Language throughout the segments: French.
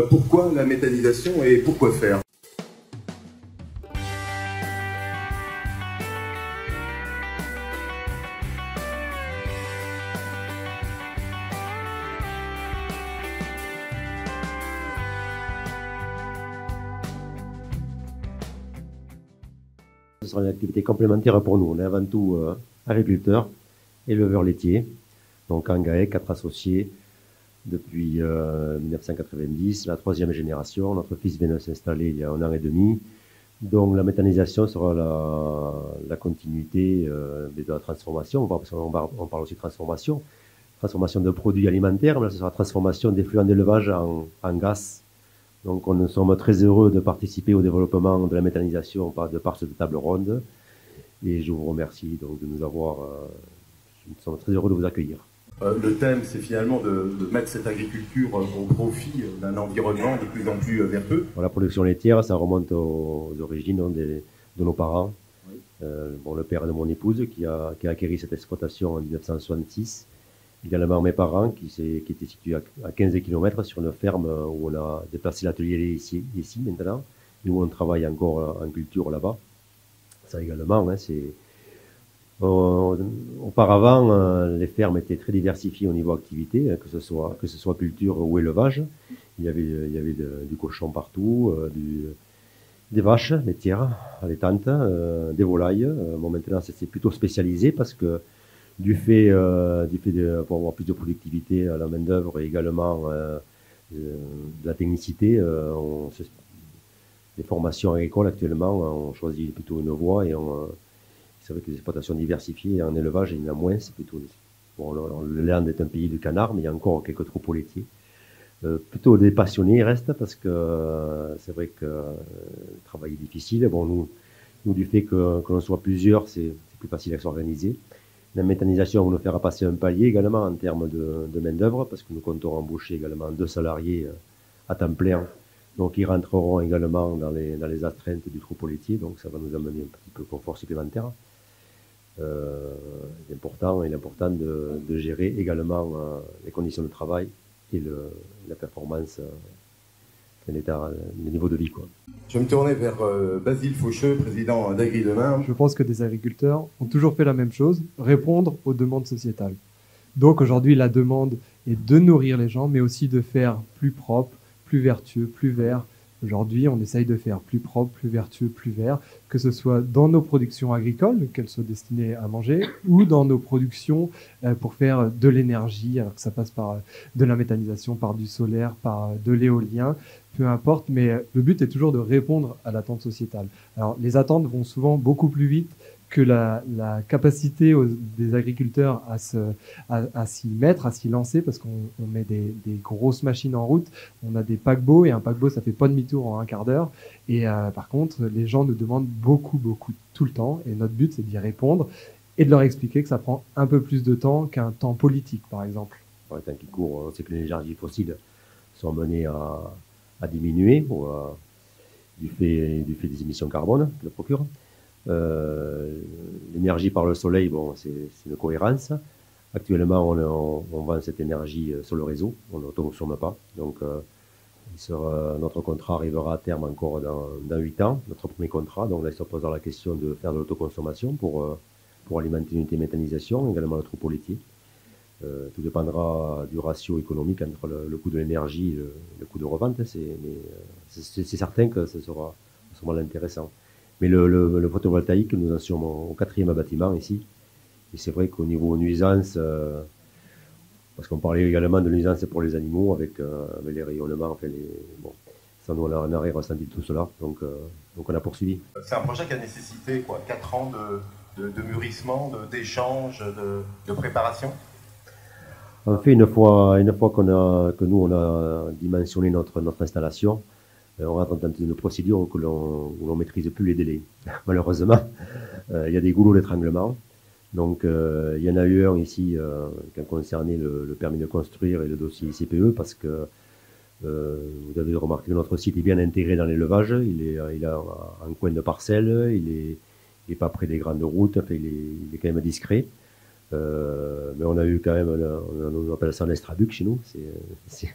Pourquoi la méthanisation et pourquoi faire? Ce sera une activité complémentaire pour nous. On est avant tout agriculteurs, éleveurs laitiers, donc en GAEC, 4 associés depuis 1990, la 3e génération. Notre fils vient de s'installer il y a 1 an et demi. Donc la méthanisation sera la continuité de la transformation. On parle aussi de transformation de produits alimentaires, mais là, ce sera transformation d'effluents d'élevage en gaz. Donc, nous sommes très heureux de participer au développement de la méthanisation de par cette table ronde. Et je vous remercie donc de nous avoir. Nous sommes très heureux de vous accueillir. Le thème, c'est finalement de mettre cette agriculture au profit d'un environnement de plus en plus vertueux. La production laitière, ça remonte aux origines de nos parents. Oui. Le père de mon épouse qui a acquis cette exploitation en 1966. Également mes parents qui étaient situés à 15 km sur une ferme où on a déplacé l'atelier ici maintenant, et où on travaille encore en culture là-bas. Ça également, auparavant, les fermes étaient très diversifiées au niveau activité, que ce soit culture ou élevage. Il y avait du cochon partout, des vaches laitières, allaitantes, des volailles. Maintenant, c'est plutôt spécialisé parce que du fait pour avoir plus de productivité à la main-d'œuvre et également de la technicité, les formations agricoles actuellement ont choisi plutôt une voie et c'est vrai que les exploitations diversifiées en élevage, il y en a moins. C'est plutôt le Land est un pays de canards, mais il y a encore quelques troupeaux laitiers. Plutôt des passionnés restent parce que c'est vrai que le travail est difficile. Nous du fait que l'on soit plusieurs, c'est plus facile à s'organiser. La méthanisation va nous faire passer un palier également en termes de main-d'œuvre, parce que nous comptons embaucher également 2 salariés à temps plein. Donc, ils rentreront également dans les astreintes du troupeau laitier. Donc, ça va nous amener un petit peu de confort supplémentaire. Il est important de gérer également les conditions de travail et la performance, le niveau de vie, quoi. Je vais me tourner vers Basile Faucheux, président d'Agri Demain. Je pense que des agriculteurs ont toujours fait la même chose, répondre aux demandes sociétales. Donc aujourd'hui, la demande est de nourrir les gens, mais aussi de faire plus propre, plus vertueux, plus vert. Aujourd'hui, on essaye de faire plus propre, plus vertueux, plus vert, que ce soit dans nos productions agricoles, qu'elles soient destinées à manger, ou dans nos productions pour faire de l'énergie, alors que ça passe par de la méthanisation, par du solaire, par de l'éolien, peu importe, mais le but est toujours de répondre à l'attente sociétale. Alors, les attentes vont souvent beaucoup plus vite que la capacité des agriculteurs à s'y mettre, à s'y lancer, parce qu'on met des grosses machines en route. On a des paquebots, et un paquebot, ça fait pas demi-tour en un quart d'heure. Et par contre, les gens nous demandent beaucoup tout le temps. Et notre but, c'est d'y répondre et de leur expliquer que ça prend un peu plus de temps qu'un temps politique, par exemple. Par le temps qui court, on sait que les énergies fossiles sont menées à diminuer du fait des émissions carbone qu'elles procurent. L'énergie par le soleil, c'est une cohérence. Actuellement, on vend cette énergie sur le réseau, on ne l'autoconsomme pas. Donc, notre contrat arrivera à terme encore dans 8 ans, notre premier contrat. Donc là, il se posera la question de faire de l'autoconsommation pour alimenter une unité de méthanisation, également le troupeau laitier. Tout dépendra du ratio économique entre le coût de l'énergie et le coût de revente. C'est certain que ce sera intéressant. Mais le photovoltaïque, nous en sommes au 4e bâtiment ici. Et c'est vrai qu'au niveau nuisance, parce qu'on parlait également de nuisance pour les animaux avec les rayonnements, ça nous on a ressenti tout cela, donc on a poursuivi. C'est un projet qui a nécessité 4 ans de mûrissement, d'échange, de préparation. En fait, une fois que nous on a dimensionné notre installation, on rentre dans une procédure où l'on maîtrise plus les délais. Malheureusement, il y a des goulots d'étranglement. Donc, il y en a eu un ici qui a concerné le permis de construire et le dossier CPE, parce que vous avez remarqué que notre site est bien intégré dans l'élevage. Il est en coin de parcelle, il est pas près des grandes routes, enfin, il est quand même discret. Mais on a eu quand même, on appelle ça un estrabuc chez nous. C'est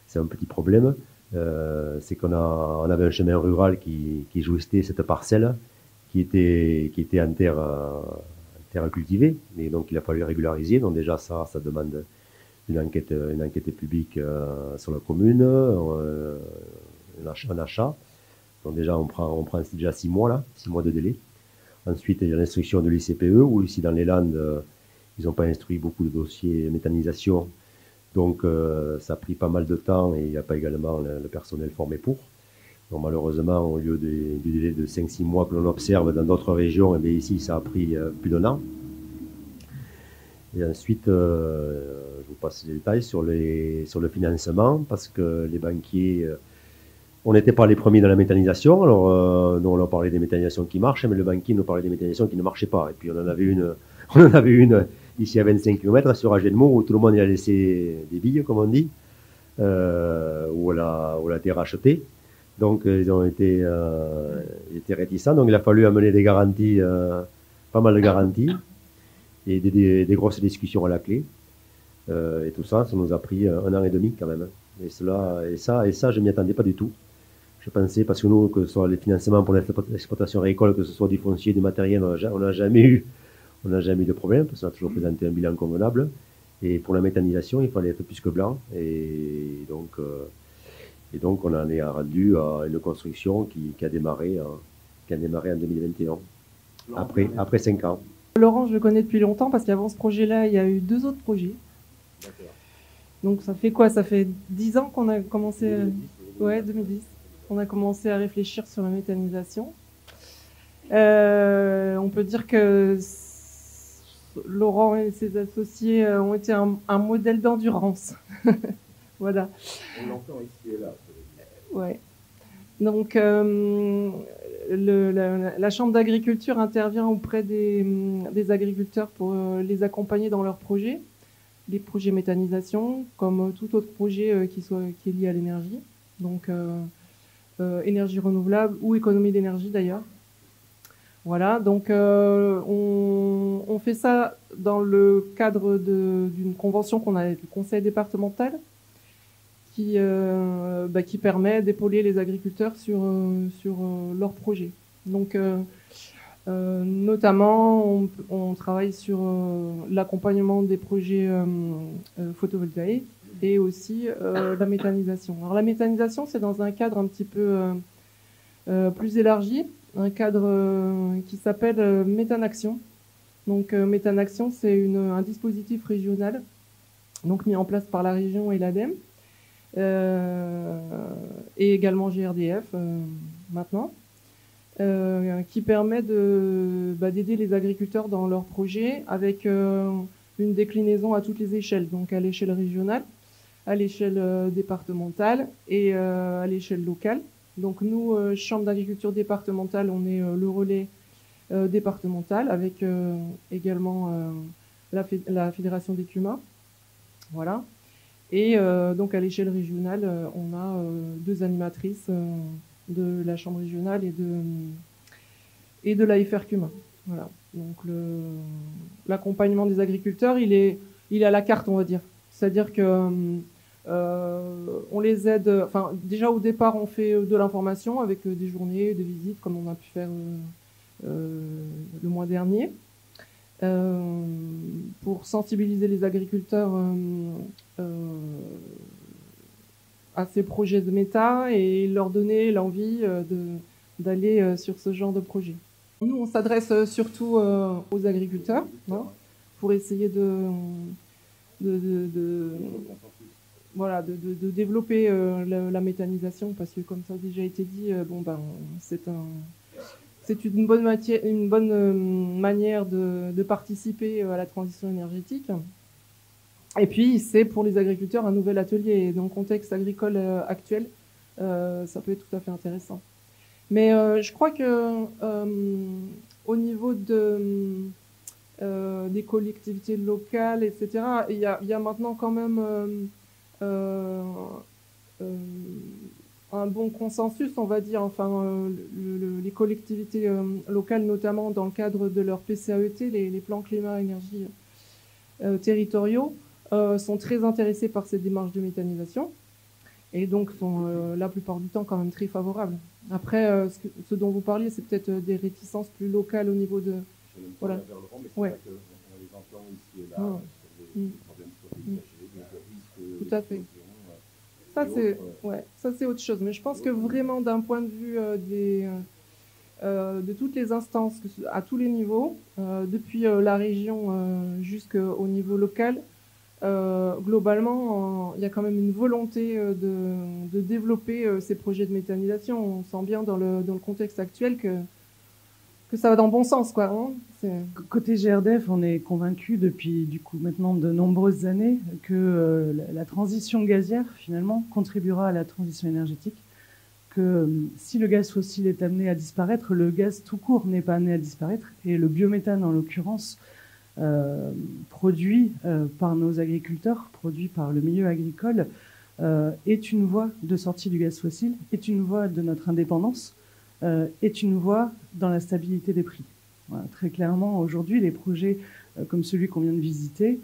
c'est un petit problème. C'est on avait un chemin rural qui jouxtait cette parcelle qui était en terre cultivée, et donc il a fallu régulariser. Donc déjà ça demande une enquête publique sur la commune, un achat. Donc déjà on prend déjà 6 mois là, 6 mois de délai. Ensuite il y a l'instruction de l'ICPE, où ici dans les Landes ils n'ont pas instruit beaucoup de dossiers méthanisation. Donc ça a pris pas mal de temps, et il n'y a pas également le personnel formé pour. Donc malheureusement, au lieu du délai de 5-6 mois que l'on observe dans d'autres régions, eh bien, ici ça a pris plus d'un an. Et ensuite, je vous passe les détails sur le financement, parce que les banquiers, on n'était pas les premiers dans la méthanisation. Alors nous on leur parlait des méthanisations qui marchent, mais le banquier nous parlait des méthanisations qui ne marchaient pas. Et puis on en avait une ici à 25 km sur Agenmo, où tout le monde y a laissé des billes, comme on dit, où elle a été rachetée. Donc ils ont été réticents. Donc il a fallu amener des garanties, pas mal de garanties, et des grosses discussions à la clé. Et tout ça nous a pris 1 an et demi quand même. Et ça, je m'y attendais pas du tout. Je pensais, parce que nous, que ce soit les financements pour l'exploitation agricole, que ce soit du foncier, du matériel, on n'a jamais eu de problème, parce qu'on a toujours présenté un bilan convenable. Et pour la méthanisation, il fallait être plus que blanc. Et donc on en est rendu à une construction qui a démarré en 2021, après 5 ans. Laurent, je le connais depuis longtemps, parce qu'avant ce projet-là, il y a eu 2 autres projets. D'accord. Donc ça fait quoi? Ça fait 10 ans qu'on a commencé... 2010. On a commencé à réfléchir sur la méthanisation. On peut dire que Laurent et ses associés ont été un modèle d'endurance. Voilà. On l'entend ici et là. Ouais. Donc la Chambre d'agriculture intervient auprès des agriculteurs pour les accompagner dans leurs projets, les projets méthanisation, comme tout autre projet qui est lié à l'énergie. Donc énergie renouvelable ou économie d'énergie d'ailleurs. Voilà, donc on fait ça dans le cadre d'une convention qu'on a avec le conseil départemental qui permet d'épauler les agriculteurs sur leurs projets. Donc notamment on travaille sur l'accompagnement des projets photovoltaïques et aussi la méthanisation. Alors la méthanisation, c'est dans un cadre un petit peu plus élargi, un cadre qui s'appelle Méthanaction. Donc Méthanaction, c'est un dispositif régional, donc mis en place par la région et l'ADEME, et également GRDF maintenant, qui permet d'aider les agriculteurs dans leurs projets avec une déclinaison à toutes les échelles, donc à l'échelle régionale, à l'échelle départementale et à l'échelle locale. Donc nous, Chambre d'agriculture départementale, on est le relais départemental avec également la Fédération des CUMA. Voilà. Et donc à l'échelle régionale, on a 2 animatrices de la Chambre régionale et de la FR-CUMA. Voilà. Donc l'accompagnement des agriculteurs, il est à la carte, on va dire. C'est-à-dire que on les aide. Enfin, déjà au départ, on fait de l'information avec des journées, des visites, comme on a pu faire le mois dernier, pour sensibiliser les agriculteurs à ces projets de méta et leur donner l'envie d'aller sur ce genre de projet. Nous, on s'adresse surtout aux agriculteurs, hein, pour essayer de développer la méthanisation, parce que comme ça a déjà été dit, c'est une bonne manière de participer à la transition énergétique. Et puis c'est pour les agriculteurs un nouvel atelier. Et dans le contexte agricole actuel, ça peut être tout à fait intéressant. Mais je crois que au niveau des collectivités locales, etc., il y a maintenant quand même un bon consensus, on va dire. Enfin, les collectivités locales, notamment dans le cadre de leur PCAET, les plans climat-énergie territoriaux, sont très intéressés par cette démarche de méthanisation. et donc sont la plupart du temps quand même très favorables. Après, ce dont vous parliez, c'est peut-être des réticences plus locales au niveau de... Voilà. Ouais. Tout à fait. Ça c'est autre chose. Mais je pense que vraiment d'un point de vue de toutes les instances, à tous les niveaux, depuis la région jusqu'au niveau local, globalement, il y a quand même une volonté de développer ces projets de méthanisation. On sent bien dans le contexte actuel que ça va dans le bon sens, quoi. Hein. Côté GRDF, on est convaincu depuis du coup maintenant de nombreuses années que la transition gazière finalement contribuera à la transition énergétique. Que si le gaz fossile est amené à disparaître, le gaz tout court n'est pas amené à disparaître. Et le biométhane, en l'occurrence, produit par nos agriculteurs, produit par le milieu agricole, est une voie de sortie du gaz fossile, est une voie de notre indépendance, est une voie dans la stabilité des prix. Voilà, très clairement, aujourd'hui, les projets comme celui qu'on vient de visiter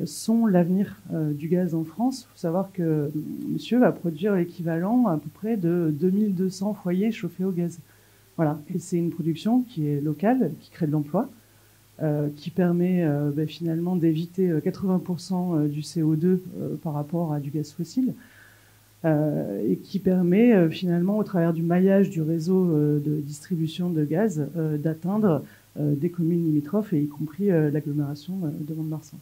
sont l'avenir du gaz en France. Il faut savoir que monsieur va produire l'équivalent à peu près de 2200 foyers chauffés au gaz. Voilà. Et c'est une production qui est locale, qui crée de l'emploi, qui permet finalement d'éviter 80% du CO2 par rapport à du gaz fossile, et qui permet finalement, au travers du maillage du réseau de distribution de gaz, d'atteindre des communes limitrophes, et y compris l'agglomération de Mont-de-Marsan.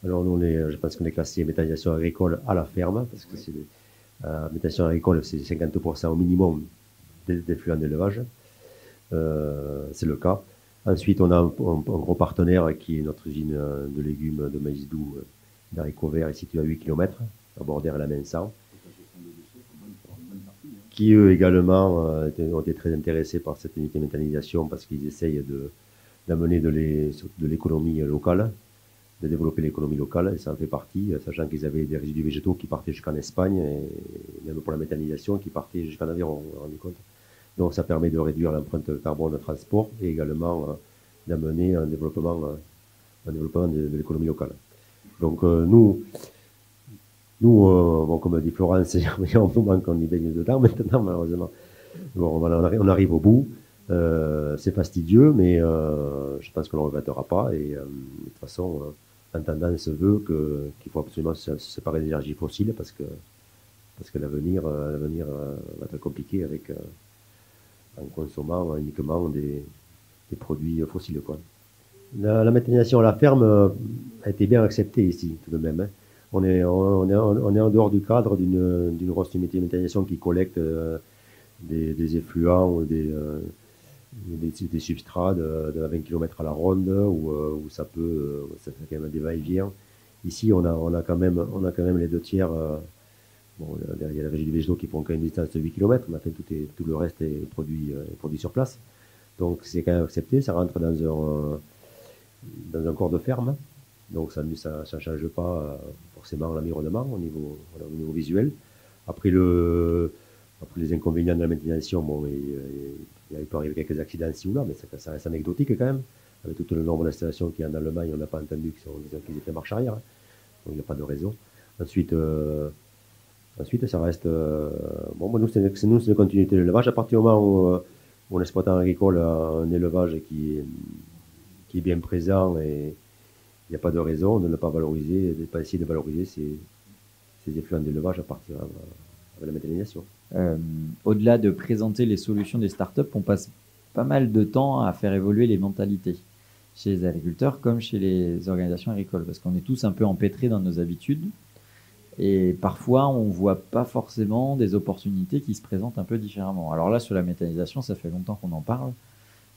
Alors nous, je pense qu'on est classé méthanisation agricole à la ferme, parce que c'est méthanisation agricole, c'est 50% au minimum des flux en élevage. C'est le cas. Ensuite, on a un gros partenaire qui est notre usine de légumes de maïs doux, d'haricots verts, est située à 8 km, à Bordère et la Mensan, qui eux également ont été très intéressés par cette unité de méthanisation parce qu'ils essayent d'amener de l'économie locale, de développer l'économie locale, et ça en fait partie, sachant qu'ils avaient des résidus végétaux qui partaient jusqu'en Espagne, et même pour la méthanisation, qui partaient jusqu'en aviron, on s'est rendu compte. Donc ça permet de réduire l'empreinte carbone de transport et également d'amener un développement de l'économie locale. Donc nous, bon, comme dit Florence, il y a un moment qu'on y baigne dedans maintenant, malheureusement. Bon, on arrive au bout. C'est fastidieux, mais je pense qu'on ne le regrettera pas. Et de toute façon, en tendance veut qu'il faut absolument se séparer des énergies fossiles parce que l'avenir va être compliqué en consommant uniquement des produits fossiles, quoi. La méthanisation à la ferme a été bien acceptée ici, tout de même. Hein. On est en dehors du cadre d'une grosse unité de méthanisation qui collecte des effluents ou des substrats de 20 km à la ronde, où ça fait quand même des va-et-vient. Ici, on a quand même les 2/3. Bon, il y a la régie des végétaux qui font quand même une distance de 8 km, mais enfin, tout le reste est produit sur place. Donc c'est quand même accepté, ça rentre dans un corps de ferme. Donc ça ne change pas forcément l'environnement au niveau visuel. Après les inconvénients de la méthanisation, bon, il peut arriver quelques accidents ici ou là, mais ça reste anecdotique quand même. Avec tout le nombre d'installations qu'il y a en Allemagne, on n'a pas entendu qu'ils aient fait marche arrière. Hein. Donc il n'y a pas de raison. Ensuite, ça reste... bon, nous, c'est une continuité de l'élevage. À partir du moment où un exploitant agricole a un élevage qui est bien présent, et il n'y a pas de raison de ne pas valoriser, de ne pas essayer de valoriser ces effluents d'élevage à partir de la méthanisation. Au-delà de présenter les solutions des startups, on passe pas mal de temps à faire évoluer les mentalités chez les agriculteurs comme chez les organisations agricoles, parce qu'on est tous un peu empêtrés dans nos habitudes. Et parfois, on ne voit pas forcément des opportunités qui se présentent un peu différemment. Alors là, sur la méthanisation, ça fait longtemps qu'on en parle.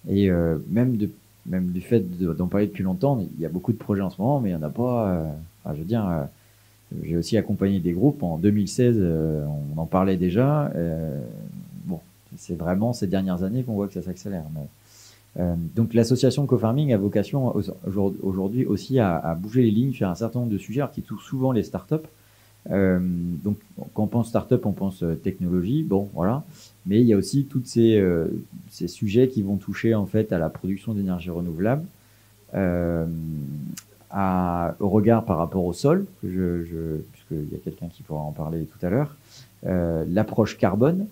Et même du fait d'en parler depuis longtemps, il y a beaucoup de projets en ce moment, mais il n'y en a pas... j'ai aussi accompagné des groupes. En 2016, on en parlait déjà. Bon, c'est vraiment ces dernières années qu'on voit que ça s'accélère. Donc l'association Co-Farming a vocation aujourd'hui aussi à bouger les lignes sur un certain nombre de sujets qui touchent souvent les startups. Donc quand on pense start-up, on pense technologie, bon voilà, mais il y a aussi tous ces sujets qui vont toucher en fait à la production d'énergie renouvelable, au regard par rapport au sol, puisqu'il y a quelqu'un qui pourra en parler tout à l'heure, l'approche carbone.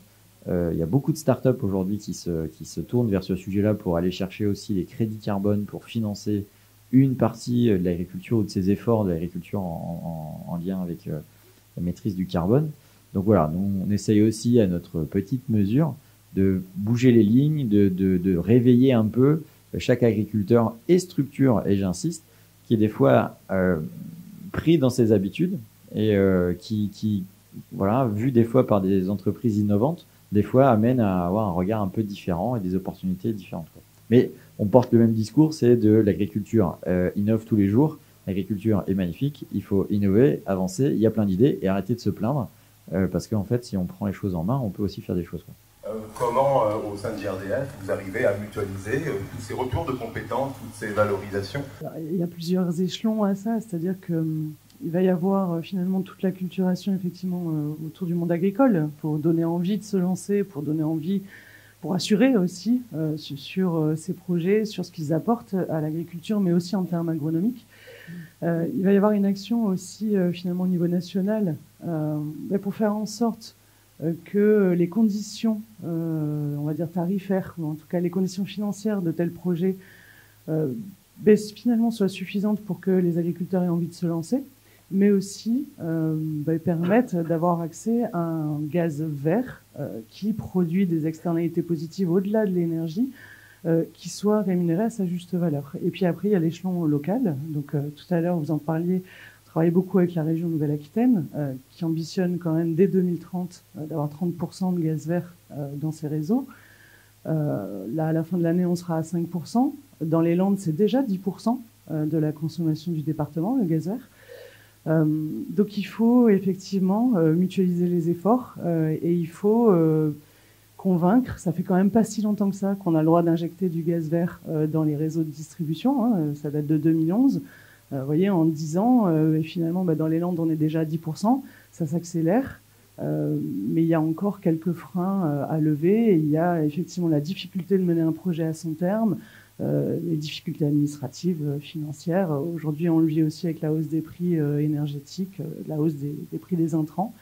Il y a beaucoup de startups aujourd'hui qui se tournent vers ce sujet-là pour aller chercher aussi les crédits carbone pour financer une partie de l'agriculture ou de ses efforts de l'agriculture en lien avec la maîtrise du carbone. Donc voilà, nous, on essaye aussi à notre petite mesure de bouger les lignes, de réveiller un peu chaque agriculteur et structure, et j'insiste, qui est des fois pris dans ses habitudes et qui, voilà, vu des fois par des entreprises innovantes, des fois amène à avoir un regard un peu différent et des opportunités différentes, quoi. Mais on porte le même discours, c'est de l'agriculture innove tous les jours, l'agriculture est magnifique, il faut innover, avancer, il y a plein d'idées et arrêter de se plaindre, parce qu'en fait, si on prend les choses en main, on peut aussi faire des choses, quoi. Comment, au sein de JRDF, vous arrivez à mutualiser tous ces retours de compétences, toutes ces valorisations? Il y a plusieurs échelons à ça, c'est-à-dire que il va y avoir finalement toute la culturation effectivement autour du monde agricole pour donner envie de se lancer, pour donner envie, pour assurer aussi sur ces projets, sur ce qu'ils apportent à l'agriculture, mais aussi en termes agronomiques. Il va y avoir une action aussi finalement au niveau national pour faire en sorte que les conditions, on va dire tarifaires, ou en tout cas les conditions financières de tels projets finalement soient suffisantes pour que les agriculteurs aient envie de se lancer, mais aussi permettent d'avoir accès à un gaz vert qui produit des externalités positives au-delà de l'énergie, qui soit rémunéré à sa juste valeur. Et puis après, il y a l'échelon local. Donc tout à l'heure, vous en parliez, on travaille beaucoup avec la région Nouvelle-Aquitaine, qui ambitionne quand même dès 2030 d'avoir 30% de gaz vert dans ses réseaux. Là, à la fin de l'année, on sera à 5%. Dans les Landes, c'est déjà 10% de la consommation du département, le gaz vert. Donc il faut effectivement mutualiser les efforts et il faut convaincre, ça fait quand même pas si longtemps que ça qu'on a le droit d'injecter du gaz vert dans les réseaux de distribution, hein, ça date de 2011. Vous voyez, en 10 ans, et finalement dans les Landes on est déjà à 10%, ça s'accélère, mais il y a encore quelques freins à lever et il y a effectivement la difficulté de mener un projet à son terme, les difficultés administratives, financières. Aujourd'hui, on le vit aussi avec la hausse des prix énergétiques, la hausse des prix des intrants.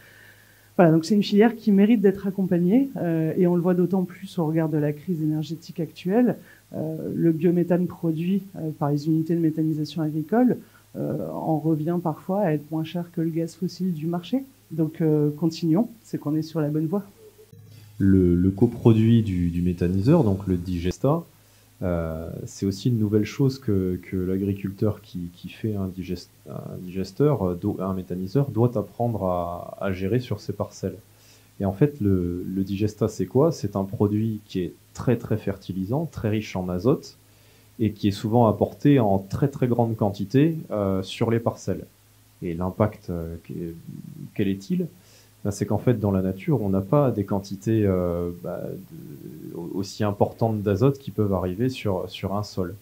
Voilà, donc c'est une filière qui mérite d'être accompagnée et on le voit d'autant plus au regard de la crise énergétique actuelle. Le biométhane produit par les unités de méthanisation agricole en revient parfois à être moins cher que le gaz fossile du marché. Donc continuons, c'est qu'on est sur la bonne voie. Le coproduit du méthaniseur, donc le digesta, c'est aussi une nouvelle chose que l'agriculteur qui fait un digesteur, un méthaniseur, doit apprendre à gérer sur ses parcelles. Et en fait, le digesta, c'est quoi? C'est un produit qui est très très fertilisant, très riche en azote, et qui est souvent apporté en très très grande quantité sur les parcelles. Et l'impact, quel est-il? C'est qu'en fait, dans la nature, on n'a pas des quantités aussi importantes d'azote qui peuvent arriver sur un sol.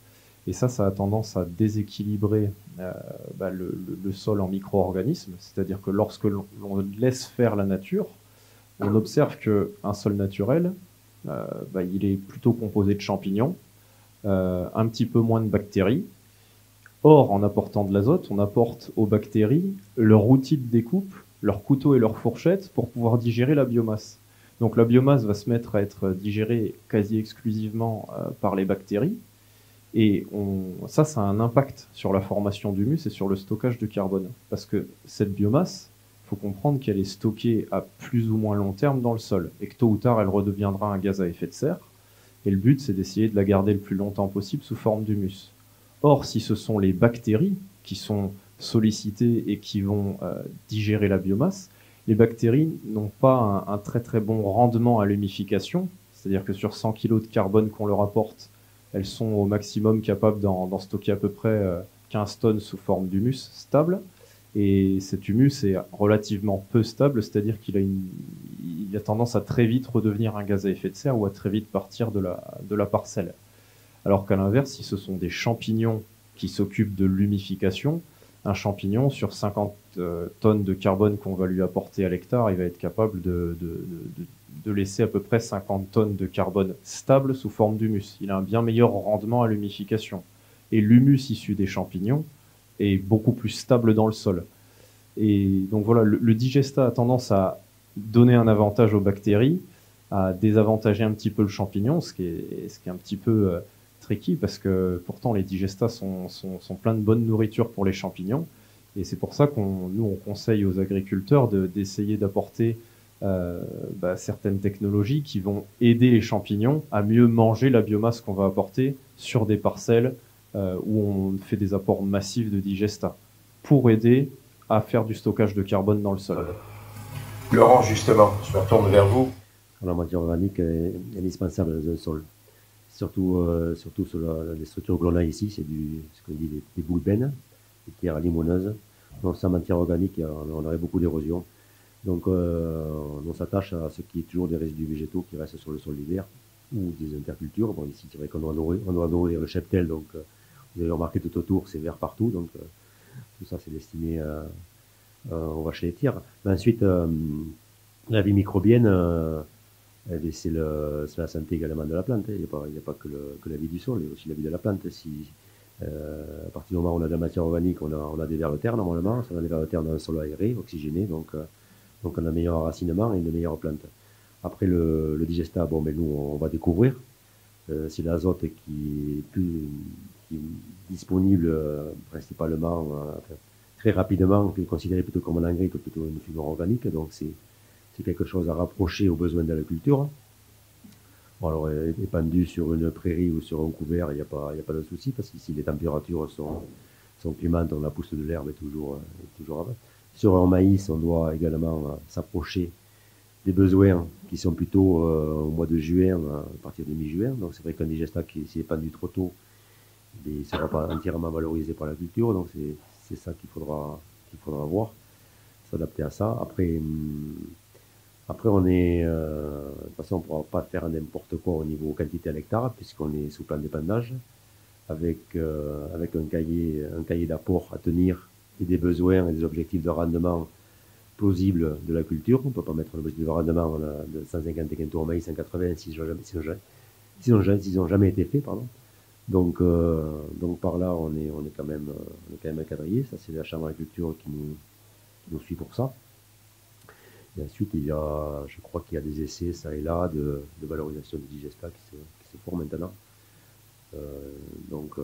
Et ça a tendance à déséquilibrer le sol en micro-organismes. C'est-à-dire que lorsque l'on laisse faire la nature, on observe qu'un sol naturel, il est plutôt composé de champignons, un petit peu moins de bactéries. Or, en apportant de l'azote, on apporte aux bactéries leur outil de découpe, leur couteau et leur fourchette pour pouvoir digérer la biomasse. Donc la biomasse va se mettre à être digérée quasi exclusivement par les bactéries. Et ça a un impact sur la formation d'humus et sur le stockage de carbone. Parce que cette biomasse, il faut comprendre qu'elle est stockée à plus ou moins long terme dans le sol. Et que tôt ou tard, elle redeviendra un gaz à effet de serre. Et le but, c'est d'essayer de la garder le plus longtemps possible sous forme d'humus. Or, si ce sont les bactéries qui sont sollicitées et qui vont digérer la biomasse, les bactéries n'ont pas un très très bon rendement à l'humification, c'est-à-dire que sur 100 kg de carbone qu'on leur apporte, elles sont au maximum capables d'en stocker à peu près 15 tonnes sous forme d'humus stable, et cet humus est relativement peu stable, c'est-à-dire qu'il a tendance à très vite redevenir un gaz à effet de serre ou à très vite partir de la parcelle. Alors qu'à l'inverse, si ce sont des champignons qui s'occupent de l'humification, un champignon, sur 50 tonnes de carbone qu'on va lui apporter à l'hectare, il va être capable de laisser à peu près 50 tonnes de carbone stable sous forme d'humus. Il a un bien meilleur rendement à l'humification. Et l'humus issu des champignons est beaucoup plus stable dans le sol. Et donc voilà, le digesta a tendance à donner un avantage aux bactéries, à désavantager un petit peu le champignon, ce qui est un petit peu tricky, parce que pourtant les digestats sont plein de bonne nourriture pour les champignons, et c'est pour ça nous on conseille aux agriculteurs d'essayer d'apporter certaines technologies qui vont aider les champignons à mieux manger la biomasse qu'on va apporter sur des parcelles où on fait des apports massifs de digestats, pour aider à faire du stockage de carbone dans le sol. Laurent, justement, je me retourne vers vous. La matière organique est indispensable dans un sol. Surtout sur les structures que l'on a ici, c'est ce qu'on dit des boules bennes, des pierres limoneuses. Donc sans matière organique, on aurait beaucoup d'érosion. Donc on s'attache à ce qui est toujours des résidus végétaux qui restent sur le sol l'hiver, ou des intercultures. Bon, ici, c'est vrai qu'on doit nourrir le cheptel, donc vous avez remarqué tout autour, c'est vert partout, donc tout ça c'est destiné aux vaches laitières. Mais ensuite, la vie microbienne, c'est la santé également de la plante. Il n'y a pas que la vie du sol, il y a aussi la vie de la plante. À partir du moment où on a de la matière organique, on a des vers de terre normalement. Si on a des vers de terre dans un sol aéré, oxygéné, donc on a un meilleur enracinement et une meilleure plante. Après le digestat, nous on va découvrir. C'est l'azote qui est disponible principalement très rapidement, qui est considéré plutôt comme un engrais que plutôt une figure organique. Donc c'est quelque chose à rapprocher aux besoins de la culture. Bon, alors, épandu sur une prairie ou sur un couvert, il n'y a pas de souci, parce qu'ici les températures sont clémentes, la pousse de l'herbe est toujours avant. Sur un maïs, on doit également s'approcher des besoins qui sont plutôt au mois de juin, à partir de mi-juin. Donc c'est vrai qu'un digestat qui s'est épandu trop tôt, il ne sera pas entièrement valorisé par la culture. Donc c'est ça qu'il faudra voir, s'adapter à ça. Après, de toute façon, on ne pourra pas faire n'importe quoi au niveau quantité à l'hectare, puisqu'on est sous plan d'épandage, avec un cahier d'apport à tenir et des besoins et des objectifs de rendement plausibles de la culture. On ne peut pas mettre un objectif de rendement de 150 quintaux au maïs, 180 s'ils n'ont jamais été faits, pardon. Donc par là, on est quand même encadré. Ça, c'est la Chambre d'agriculture qui nous suit pour ça. Et ensuite, je crois qu'il y a des essais, ça et là, de valorisation du digestat qui se font maintenant. Donc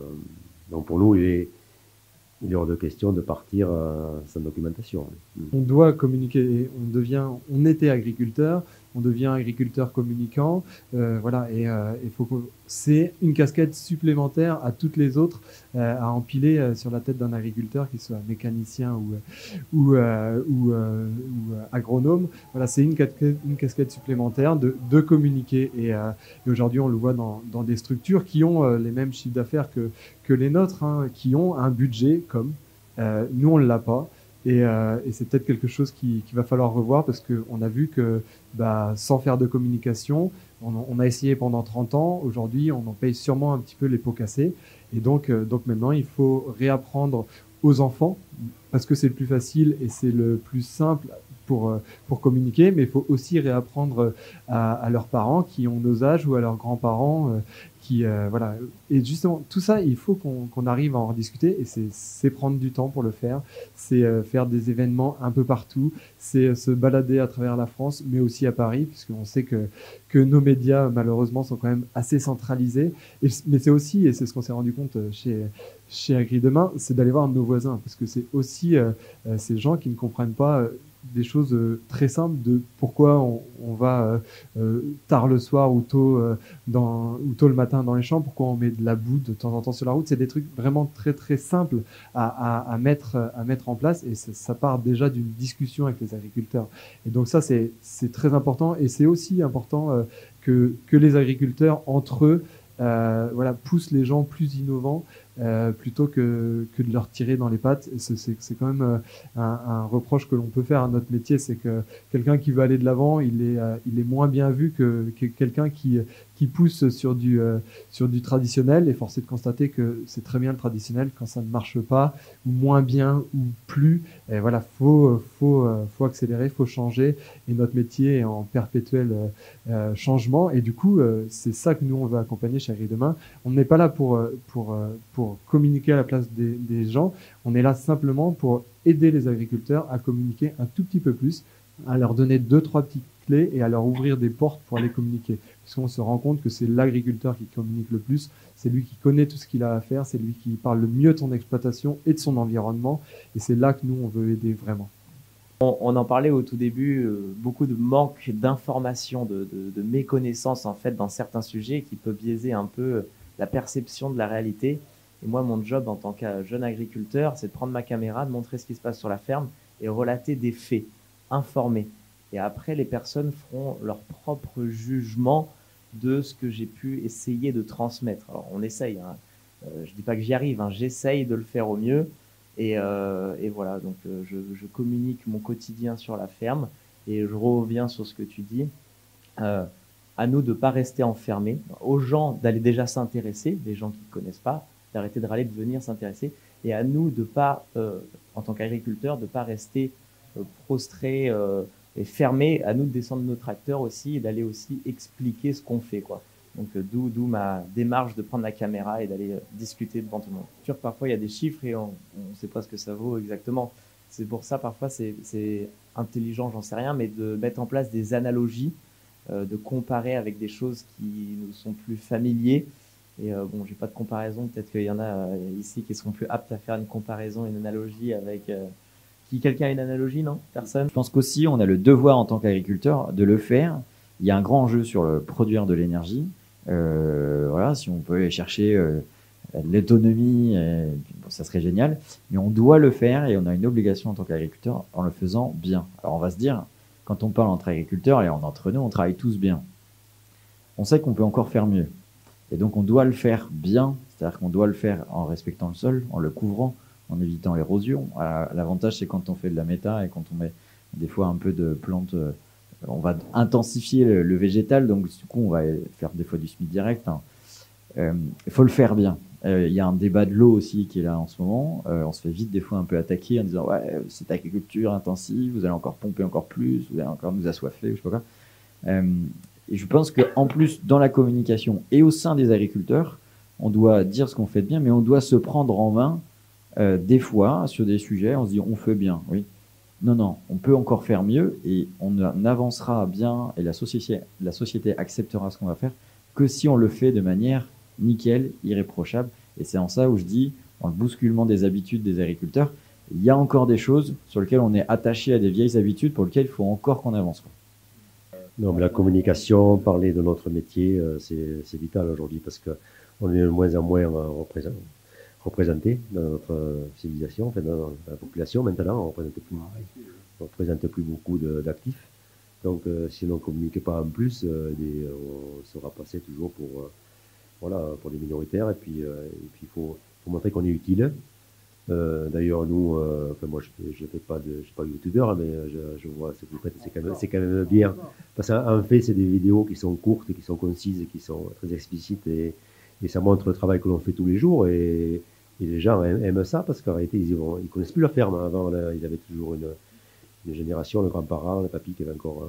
pour nous, il est hors de question de partir sans documentation. On doit communiquer, on était agriculteur, on devient agriculteur communicant, voilà, et c'est une casquette supplémentaire à toutes les autres à empiler sur la tête d'un agriculteur, qu'il soit mécanicien ou agronome. Voilà, c'est une casquette supplémentaire de communiquer, et aujourd'hui on le voit dans des structures qui ont les mêmes chiffres d'affaires que les nôtres, hein, qui ont un budget comme nous on ne l'a pas. Et c'est peut-être quelque chose qu'il va falloir revoir, parce qu'on a vu que sans faire de communication, on a essayé pendant 30 ans, aujourd'hui on en paye sûrement un petit peu les pots cassés, et donc maintenant il faut réapprendre aux enfants, parce que c'est le plus facile et c'est le plus simple pour communiquer, mais il faut aussi réapprendre à leurs parents qui ont nos âges, ou à leurs grands-parents voilà. Et justement, tout ça, il faut qu'on arrive à en discuter, et c'est prendre du temps pour le faire, c'est faire des événements un peu partout, c'est se balader à travers la France, mais aussi à Paris, puisqu'on sait que nos médias, malheureusement, sont quand même assez centralisés. Mais c'est aussi, et c'est ce qu'on s'est rendu compte chez Agridemain, c'est d'aller voir nos voisins, parce que c'est aussi ces gens qui ne comprennent pas des choses très simples de pourquoi on va tard le soir ou tôt le matin dans les champs, pourquoi on met de la boue de temps en temps sur la route. C'est des trucs vraiment très très simples à mettre en place, et ça part déjà d'une discussion avec les agriculteurs. Et donc ça, c'est très important, et c'est aussi important que les agriculteurs entre eux poussent les gens plus innovants, plutôt que de leur tirer dans les pattes. C'est quand même un reproche que l'on peut faire à notre métier, c'est que quelqu'un qui veut aller de l'avant, il est moins bien vu que quelqu'un qui pousse sur du traditionnel, et force est de constater que c'est très bien le traditionnel quand ça ne marche pas, ou moins bien, ou plus. Et voilà, faut accélérer, faut changer, et notre métier est en perpétuel changement, et du coup c'est ça que nous on veut accompagner chez Agridemain. On n'est pas là pour communiquer à la place des gens, on est là simplement pour aider les agriculteurs à communiquer un tout petit peu plus, à leur donner 2-3 petites clés et à leur ouvrir des portes pour aller communiquer. Parce qu'on se rend compte que c'est l'agriculteur qui communique le plus, c'est lui qui connaît tout ce qu'il a à faire, c'est lui qui parle le mieux de son exploitation et de son environnement, et c'est là que nous, on veut aider vraiment. On en parlait au tout début, beaucoup de manque d'informations, de méconnaissance en fait dans certains sujets qui peut biaiser un peu la perception de la réalité. Et moi, mon job en tant que jeune agriculteur, c'est de prendre ma caméra, de montrer ce qui se passe sur la ferme et relater des faits, informer. Et après, les personnes feront leur propre jugement de ce que j'ai pu essayer de transmettre. Alors, on essaye, hein. Je dis pas que j'y arrive, hein. J'essaye de le faire au mieux. Et voilà, donc je communique mon quotidien sur la ferme et je reviens sur ce que tu dis. À nous de ne pas rester enfermés, aux gens d'aller déjà s'intéresser, les gens qui ne connaissent pas, d'arrêter de râler, de venir s'intéresser, et à nous de pas, en tant qu'agriculteurs, de ne pas rester prostrés et fermés, à nous de descendre de nos tracteurs aussi et d'aller aussi expliquer ce qu'on fait, quoi. Donc d'où ma démarche de prendre la caméra et d'aller discuter devant tout le monde. Sûr, parfois il y a des chiffres et on ne sait pas ce que ça vaut exactement. C'est pour ça parfois c'est intelligent, j'en sais rien, mais de mettre en place des analogies, de comparer avec des choses qui nous sont plus familiers. Et bon, j'ai pas de comparaison, peut-être qu'il y en a ici qui seront plus aptes à faire une comparaison, une analogie avec... Quelqu'un a une analogie, non? Personne? Je pense qu'aussi on a le devoir en tant qu'agriculteur de le faire. Il y a un grand enjeu sur le produire de l'énergie. Voilà, si on peut aller chercher l'autonomie, bon, ça serait génial. Mais on doit le faire et on a une obligation en tant qu'agriculteur en le faisant bien. Alors on va se dire, quand on parle entre agriculteurs et entre nous, on travaille tous bien. On sait qu'on peut encore faire mieux. Et donc on doit le faire bien, c'est-à-dire qu'on doit le faire en respectant le sol, en le couvrant, en évitant l'érosion. L'avantage, c'est quand on fait de la méta et quand on met des fois un peu de plantes, on va intensifier le végétal, donc du coup on va faire des fois du semis direct. Il faut le faire bien. Il y a un débat de l'eau aussi qui est là en ce moment. On se fait vite des fois un peu attaquer en disant ouais, cette agriculture intensive, vous allez encore pomper encore plus, vous allez encore nous assoiffer, ou je sais pas quoi. Et je pense qu'en plus, dans la communication et au sein des agriculteurs, on doit dire ce qu'on fait de bien, mais on doit se prendre en main des fois sur des sujets. On se dit on fait bien, oui. Non, on peut encore faire mieux et on avancera bien et la société acceptera ce qu'on va faire que si on le fait de manière nickel, irréprochable. Et c'est en ça où je dis, dans le bousculement des habitudes des agriculteurs, il y a encore des choses sur lesquelles on est attaché à des vieilles habitudes pour lesquelles il faut encore qu'on avance. Non, mais la communication, parler de notre métier, c'est vital aujourd'hui parce qu'on est de moins en moins représenté dans notre civilisation, enfin dans la population maintenant, on ne représente plus beaucoup d'actifs. Donc si on ne communique pas en plus, on sera passé toujours pour des minoritaires. Et puis il faut montrer qu'on est utile. D'ailleurs nous, moi je suis pas youtubeur, mais je vois ce que vous faites, c'est quand même bien. Parce qu'en fait c'est des vidéos qui sont courtes, qui sont concises, qui sont très explicites et ça montre le travail que l'on fait tous les jours et les gens aiment ça parce qu'en réalité ils connaissent plus la ferme. Avant ils avaient toujours une génération, le grand-parent, le papy qui avait encore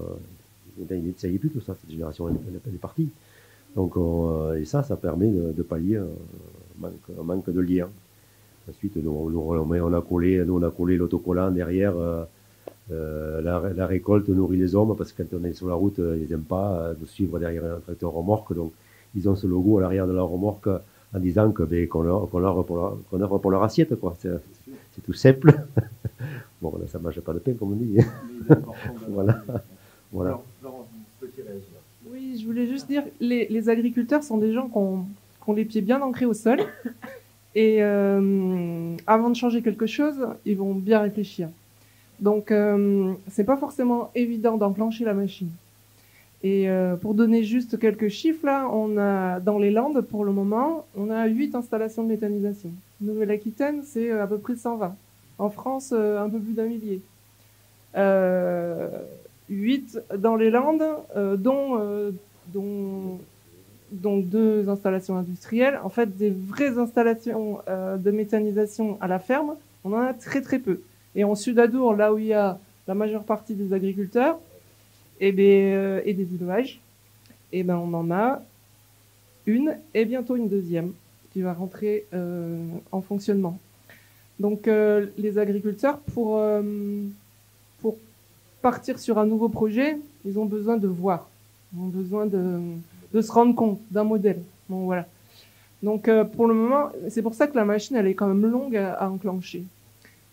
il ne savait plus tout ça, cette génération elle est partie. Donc et ça permet de pallier un manque de lien. Ensuite on a collé l'autocollant derrière la récolte nourrit les hommes parce que quand on est sur la route ils n'aiment pas de suivre derrière un tracteur remorque, donc ils ont ce logo à l'arrière de la remorque en disant qu'on leur pour leur assiette, quoi. C'est tout simple. Bon, là, ça ne mange pas de pain, comme on dit. Voilà. Oui, je voulais juste dire, les agriculteurs sont des gens qui ont les pieds bien ancrés au sol. Et avant de changer quelque chose, ils vont bien réfléchir. Donc, c'est pas forcément évident d'enclencher la machine. Et pour donner juste quelques chiffres, là, on a dans les Landes, pour le moment, on a 8 installations de méthanisation. Nouvelle-Aquitaine, c'est à peu près 120. En France, un peu plus d'un millier. 8 dans les Landes, dont 2 installations industrielles. En fait, des vraies installations de méthanisation à la ferme, on en a très très peu. Et en Sud-Adour, là où il y a la majeure partie des agriculteurs et des élevages, et ben on en a une et bientôt une deuxième qui va rentrer en fonctionnement. Donc les agriculteurs, pour partir sur un nouveau projet, ils ont besoin de voir, ils ont besoin de se rendre compte d'un modèle. Bon, voilà. Donc pour le moment, c'est pour ça que la machine, elle est quand même longue à enclencher.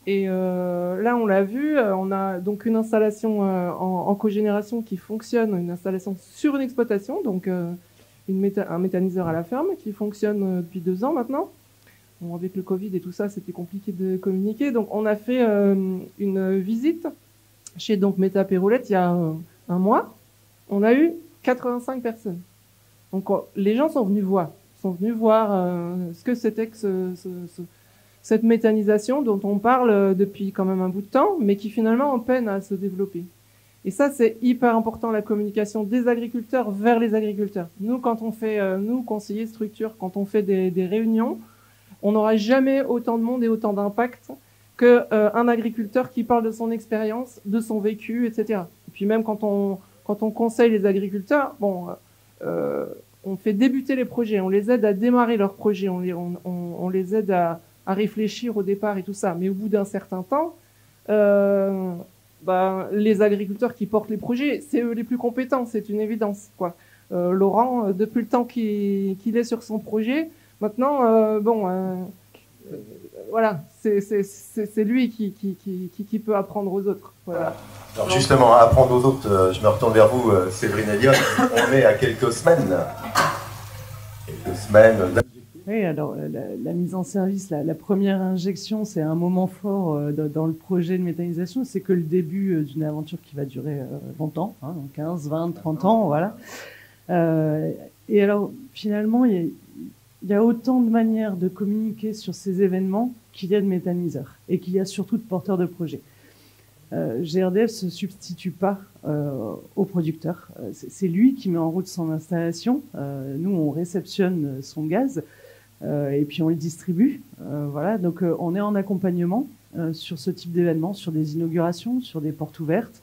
Et là, on l'a vu, on a donc une installation en cogénération qui fonctionne, une installation sur une exploitation, donc un méthaniseur à la ferme qui fonctionne depuis 2 ans maintenant. Bon, avec le Covid et tout ça, c'était compliqué de communiquer. Donc on a fait une visite chez donc Métapéroulette il y a un mois. On a eu 85 personnes. Donc les gens sont venus voir ce que c'était que cette méthanisation dont on parle depuis quand même un bout de temps, mais qui finalement en peine à se développer. Et ça, c'est hyper important, la communication des agriculteurs vers les agriculteurs. Nous, quand on fait, nous, conseillers structures, quand on fait des réunions, on n'aura jamais autant de monde et autant d'impact qu'un agriculteur qui parle de son expérience, de son vécu, etc. Et puis même quand on conseille les agriculteurs, bon, on fait débuter les projets, on les aide à démarrer leurs projets, on les aide à réfléchir au départ et tout ça. Mais au bout d'un certain temps, les agriculteurs qui portent les projets, c'est eux les plus compétents, c'est une évidence, quoi. Laurent, depuis le temps qu'il est sur son projet, maintenant, voilà, c'est lui qui peut apprendre aux autres. Voilà. Alors justement, apprendre aux autres, je me retourne vers vous, Séverine Elliott. On est à quelques semaines. Oui, alors la mise en service, la première injection, c'est un moment fort dans le projet de méthanisation. C'est que le début d'une aventure qui va durer longtemps, 15, 20, 30 ans, voilà. Et alors, finalement, il y a autant de manières de communiquer sur ces événements qu'il y a de méthaniseurs et qu'il y a surtout de porteurs de projets. GRDF se substitue pas au producteur. C'est lui qui met en route son installation. Nous, on réceptionne son gaz et puis on le distribue. Voilà. Donc, on est en accompagnement sur ce type d'événements, sur des inaugurations, sur des portes ouvertes,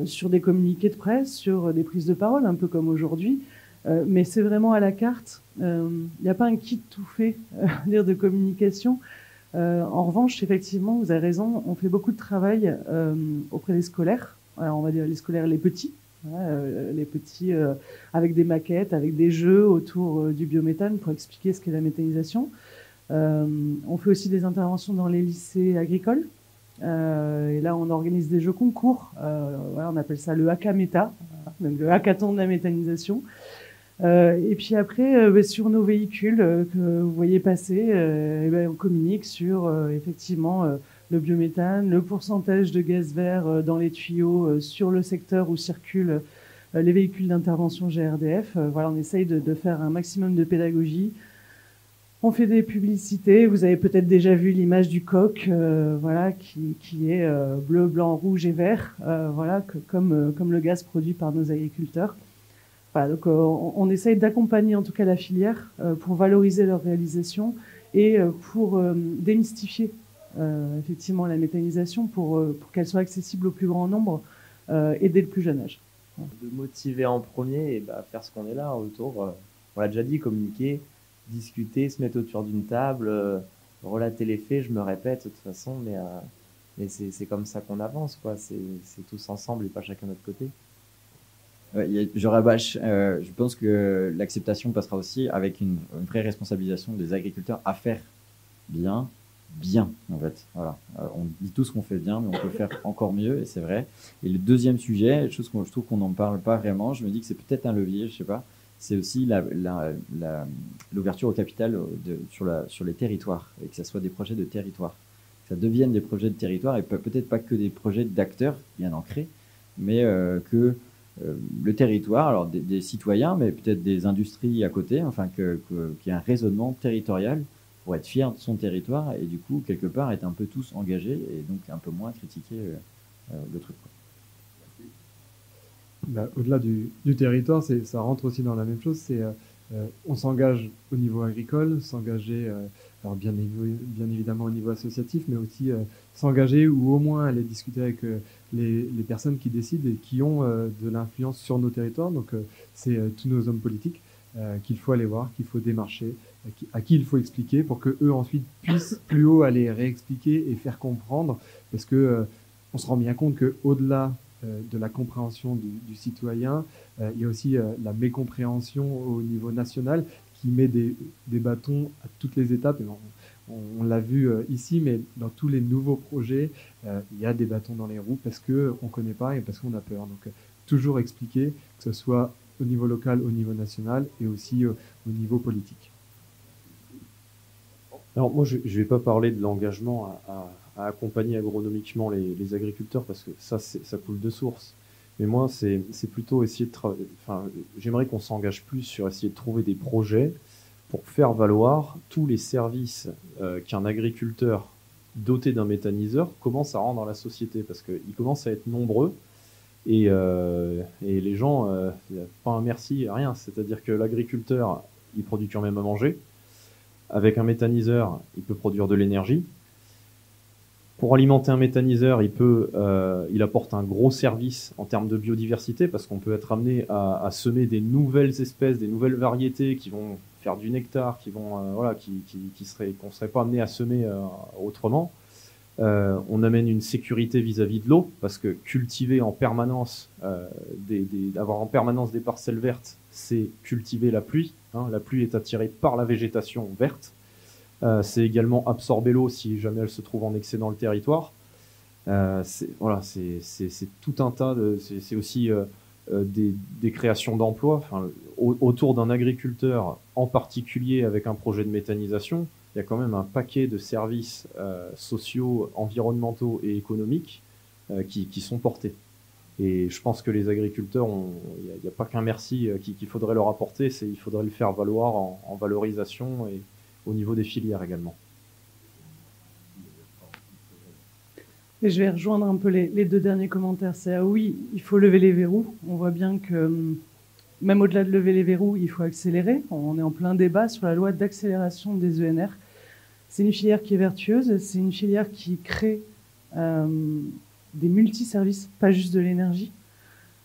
sur des communiqués de presse, sur des prises de parole, un peu comme aujourd'hui. Mais c'est vraiment à la carte. Il n'y a pas un kit tout fait de communication. En revanche, effectivement, vous avez raison, on fait beaucoup de travail auprès des scolaires. Alors, on va dire les scolaires, les petits, les petits avec des maquettes, avec des jeux autour du biométhane pour expliquer ce qu'est la méthanisation. On fait aussi des interventions dans les lycées agricoles. Et là, on organise des jeux concours. Voilà, on appelle ça le hackaméta, donc le hackathon de la méthanisation. Et puis après, sur nos véhicules que vous voyez passer, on communique sur effectivement le biométhane, le pourcentage de gaz vert dans les tuyaux sur le secteur où circulent les véhicules d'intervention GRDF. Voilà, on essaye de faire un maximum de pédagogie. On fait des publicités. Vous avez peut-être déjà vu l'image du coq, voilà, qui est bleu, blanc, rouge et vert, voilà, comme le gaz produit par nos agriculteurs. Voilà, donc on essaye d'accompagner en tout cas la filière pour valoriser leur réalisation et pour démystifier effectivement la méthanisation pour qu'elle soit accessible au plus grand nombre et dès le plus jeune âge. De motiver en premier et faire ce qu'on est là autour. On l'a déjà dit, communiquer, discuter, se mettre autour d'une table, relater les faits. Je me répète de toute façon, mais c'est comme ça qu'on avance, quoi. C'est tous ensemble et pas chacun de notre côté. Je rabâche. Je pense que l'acceptation passera aussi avec une vraie responsabilisation des agriculteurs à faire bien en fait. Voilà. On dit tous qu'on fait bien, mais on peut faire encore mieux et c'est vrai. Et le deuxième sujet, chose que je trouve qu'on n'en parle pas vraiment, je me dis que c'est peut-être un levier, je sais pas. C'est aussi l'ouverture au capital sur les territoires et que ça soit des projets de territoire, que ça devienne des projets de territoire et peut-être pas que des projets d'acteurs bien ancrés, mais que le territoire, alors des citoyens, mais peut-être des industries à côté, enfin qu'il y ait un raisonnement territorial pour être fier de son territoire et du coup, quelque part, être un peu tous engagés et donc un peu moins critiquer le truc. Au-delà du territoire, ça rentre aussi dans la même chose, on s'engage au niveau agricole, s'engager, alors bien évidemment au niveau associatif, mais aussi s'engager ou au moins aller discuter avec les personnes qui décident et qui ont de l'influence sur nos territoires. Donc c'est tous nos hommes politiques qu'il faut aller voir, qu'il faut démarcher, à qui il faut expliquer pour que eux ensuite puissent plus haut aller réexpliquer et faire comprendre, parce que on se rend bien compte que au-delà de la compréhension du citoyen. Il y a aussi la mécompréhension au niveau national qui met des bâtons à toutes les étapes. Et on l'a vu ici, mais dans tous les nouveaux projets, il y a des bâtons dans les roues parce qu'on ne connaît pas et parce qu'on a peur. Donc, toujours expliquer, que ce soit au niveau local, au niveau national et aussi au niveau politique. Alors moi, je ne vais pas parler de l'engagement à accompagner agronomiquement les agriculteurs parce que ça coule de source. Mais moi, c'est plutôt essayer de travailler. Enfin, j'aimerais qu'on s'engage plus sur essayer de trouver des projets pour faire valoir tous les services qu'un agriculteur doté d'un méthaniseur commence à rendre à la société parce qu'ils commencent à être nombreux et les gens, il n'y a pas un merci, rien. C'est-à-dire que l'agriculteur, il produit quand même à manger. Avec un méthaniseur, il peut produire de l'énergie. Pour alimenter un méthaniseur, il apporte un gros service en termes de biodiversité parce qu'on peut être amené à semer des nouvelles espèces, des nouvelles variétés qui vont faire du nectar, qu'on serait pas amené à semer autrement. On amène une sécurité vis-à-vis de l'eau parce que cultiver en permanence, avoir en permanence des parcelles vertes, c'est cultiver la pluie. La pluie est attirée par la végétation verte. C'est également absorber l'eau si jamais elle se trouve en excès dans le territoire. C'est tout un tas de. C'est aussi des créations d'emplois. Autour d'un agriculteur, en particulier avec un projet de méthanisation, il y a quand même un paquet de services sociaux, environnementaux et économiques qui sont portés. Et je pense que les agriculteurs, il n'y a pas qu'un merci qu'il faudrait leur apporter, il faudrait le faire valoir en valorisation et au niveau des filières également. Et je vais rejoindre un peu les deux derniers commentaires. C'est oui, il faut lever les verrous. On voit bien que même au-delà de lever les verrous, il faut accélérer. On est en plein débat sur la loi d'accélération des ENR. C'est une filière qui est vertueuse, c'est une filière qui crée des multiservices, pas juste de l'énergie.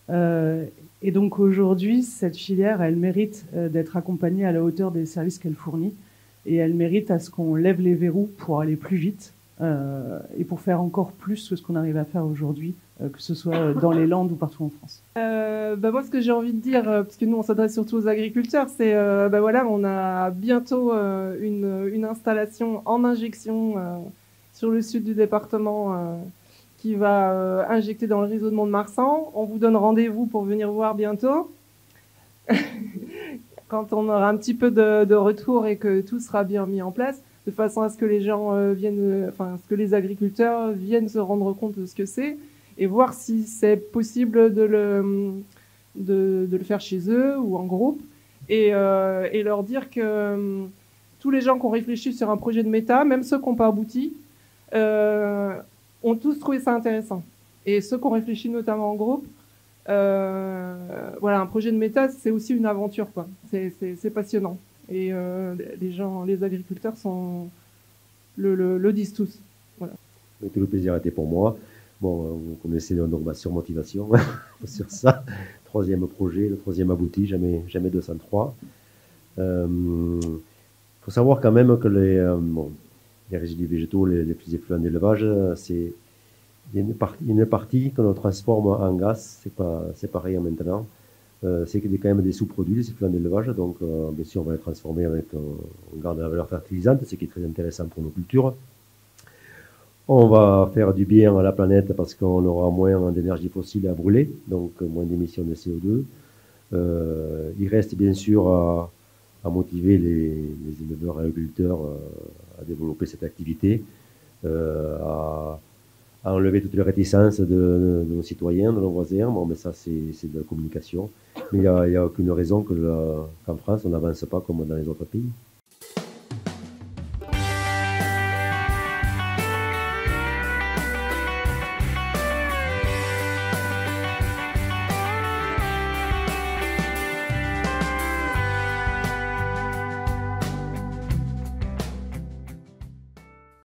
Et donc aujourd'hui, cette filière, elle mérite d'être accompagnée à la hauteur des services qu'elle fournit. Et elle mérite à ce qu'on lève les verrous pour aller plus vite et pour faire encore plus que ce qu'on arrive à faire aujourd'hui, que ce soit dans les Landes ou partout en France. Moi, ce que j'ai envie de dire, parce que nous, on s'adresse surtout aux agriculteurs, c'est on a bientôt une installation en injection sur le sud du département qui va injecter dans le réseau de Mont-de-Marsan. On vous donne rendez-vous pour venir voir bientôt. Quand on aura un petit peu de retour et que tout sera bien mis en place, de façon à ce que les gens ce que les agriculteurs viennent se rendre compte de ce que c'est et voir si c'est possible de le faire chez eux ou en groupe et leur dire que tous les gens qui ont réfléchi sur un projet de méta, même ceux qui n'ont pas abouti, ont tous trouvé ça intéressant. Et ceux qui ont réfléchi notamment en groupe, un projet de méta, c'est aussi une aventure, quoi. C'est passionnant. Et les agriculteurs le disent tous. Voilà. Tout le plaisir était pour moi. Bon, vous connaissez notre surmotivation sur ça. Troisième projet, le troisième abouti, jamais 203. Faut savoir quand même que les résidus végétaux, les flux effluents d'élevage, il y a une partie que l'on transforme en gaz, c'est pareil maintenant. C'est quand même des sous-produits, ces effluents d'élevage, donc bien sûr on va les transformer on garde la valeur fertilisante, ce qui est très intéressant pour nos cultures. On va faire du bien à la planète parce qu'on aura moins d'énergie fossile à brûler, donc moins d'émissions de CO2. Il reste bien sûr à motiver les éleveurs et agriculteurs à développer cette activité, à enlever toutes les réticences de nos citoyens, de nos voisins. Bon, mais ça, c'est de la communication. Mais il n'y a aucune raison qu'en France, on n'avance pas comme dans les autres pays.